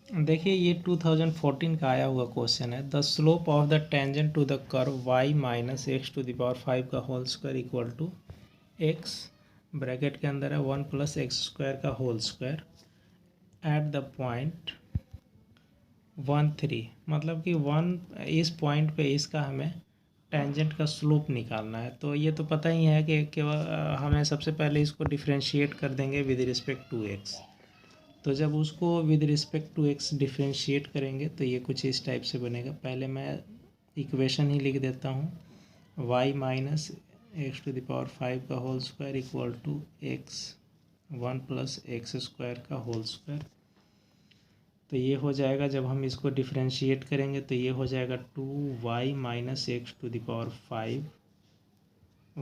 देखिए ये 2014 का आया हुआ क्वेश्चन है। The slope of the tangent to the curve y minus x to the power 5 का whole square equal to x bracket के अंदर है 1 प्लस एक्स स्क्वायर का whole square at the point 1 3, मतलब कि 1 इस पॉइंट पे इसका हमें टेंजेंट का स्लोप निकालना है। तो ये तो पता ही है कि केवल हमें सबसे पहले इसको डिफरेंशिएट कर देंगे विद रिस्पेक्ट टू x। तो जब उसको with respect to x differentiate करेंगे तो ये कुछ इस टाइप से बनेगा। पहले मैं इक्वेशन ही लिख देता हूँ, y minus x to the power 5 का whole square equal to x 1 plus x square का होल स्क्वायर। तो ये हो जाएगा, जब हम इसको डिफरेंशिएट करेंगे तो ये हो जाएगा 2y minus x to the power 5,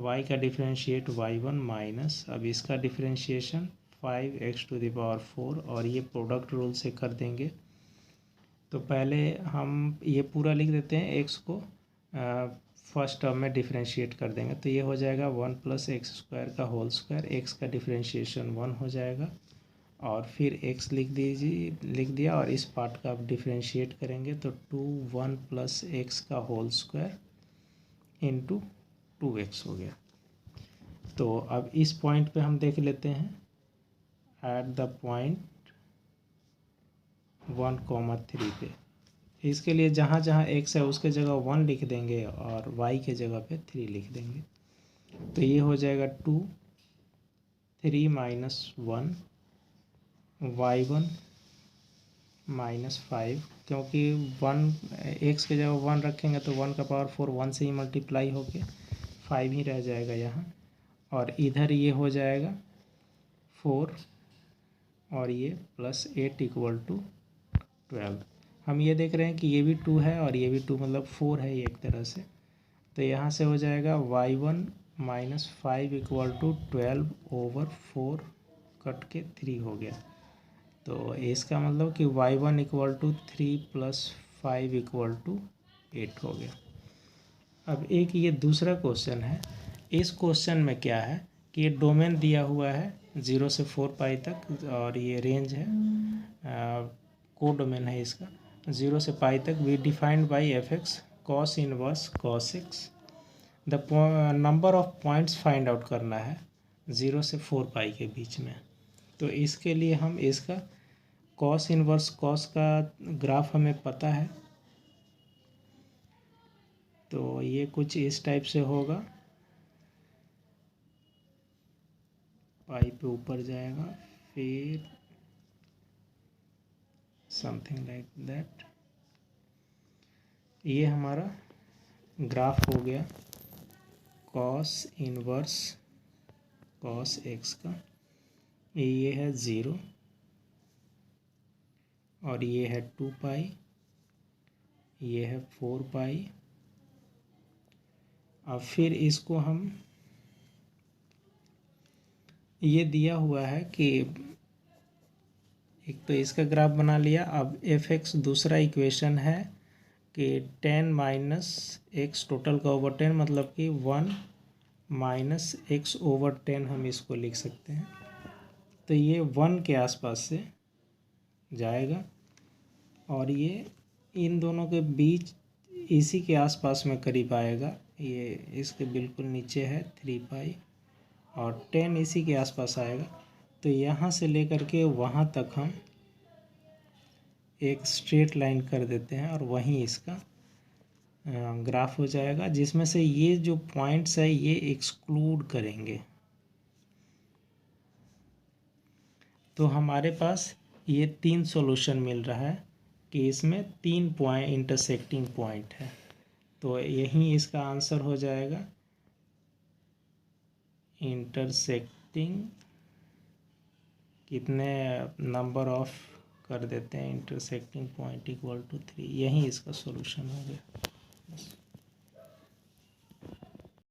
y का डिफरेंशिएट y1 माइनस, अब इसका differentiation 5x to the power 4, और ये प्रोडक्ट रूल से कर देंगे। तो पहले हम ये पूरा लिख देते हैं, x को फर्स्ट टर्म में डिफरेंशिएट कर देंगे तो ये हो जाएगा 1 प्लस एक्स स्क्वायर का होल स्क्वायर, x का डिफरेंशिएशन 1 हो जाएगा, और फिर x लिख दिया, और इस पार्ट का आप डिफरेंशिएट करेंगे तो 1 प्लस एक्स का होल स्क्वायर इंटू 2x हो गया। तो अब इस पॉइंट पे हम देख लेते हैं, एट द पॉइंट 1,3 पे, इसके लिए जहाँ जहाँ x है उसके जगह 1 लिख देंगे और y के जगह पे 3 लिख देंगे। तो ये हो जाएगा 2 3 माइनस 1 y1 माइनस 5, क्योंकि 1 x के जगह 1 रखेंगे तो 1 का पावर 4 1 से ही मल्टीप्लाई होके 5 ही रह जाएगा यहाँ, और इधर ये हो जाएगा 4 और ये प्लस 8 इक्वल टू 12। हम ये देख रहे हैं कि ये भी 2 है और ये भी 2, मतलब 4 है ये एक तरह से। तो यहाँ से हो जाएगा y1 minus 5 equal to 12 over 4 cut के 3 हो गया। तो इसका मतलब कि y1 equal to 3 plus 5 equal to 8 हो गया। अब एक ये दूसरा क्वेश्चन है। इस क्वेश्चन में क्या है कि ये डोमेन दिया हुआ है 0 से 4 पाई तक, और ये रेंज है, को डोमेन है इसका 0 से पाई तक। We defined by f(x) cos inverse cos x। The number of points find out करना है 0 से 4 पाई के बीच में। तो इसके लिए हम इसका cos इनवर्स cos का ग्राफ हमें पता है, तो ये कुछ इस टाइप से होगा, पाई पे ऊपर जाएगा, फिर समथिंग लाइक दैट। ये हमारा ग्राफ हो गया cos इनवर्स cos x का। ये है 0 और ये है 2 पाई, ये है 4 पाई। अब फिर इसको हम, ये दिया हुआ है कि एक तो इसका ग्राफ बना लिया। अब f(x) दूसरा इक्वेशन है कि 10 माइनस एक्स टोटल का ओवर 10, मतलब कि 1 माइनस एक्स ओवर 10 हम इसको लिख सकते हैं। तो ये 1 के आसपास से जाएगा और ये इन दोनों के बीच इसी के आसपास में करीब आएगा। ये इसके बिल्कुल नीचे है 3 पाई, और 10 इसी के आसपास आएगा। तो यहाँ से लेकर के वहाँ तक हम एक स्ट्रेट लाइन कर देते हैं और वहीं इसका ग्राफ हो जाएगा, जिसमें से ये जो पॉइंट्स है ये एक्सक्लूड करेंगे। तो हमारे पास ये 3 सॉल्यूशन मिल रहा है कि इसमें 3 पॉइंट इंटरसेक्टिंग पॉइंट है। तो यही इसका आंसर हो जाएगा, इंटरसेक्टिंग कितने नंबर ऑफ कर देते हैं इंटरसेक्टिंग पॉइंट इक्वल टू 3, यही इसका सॉल्यूशन हो गया।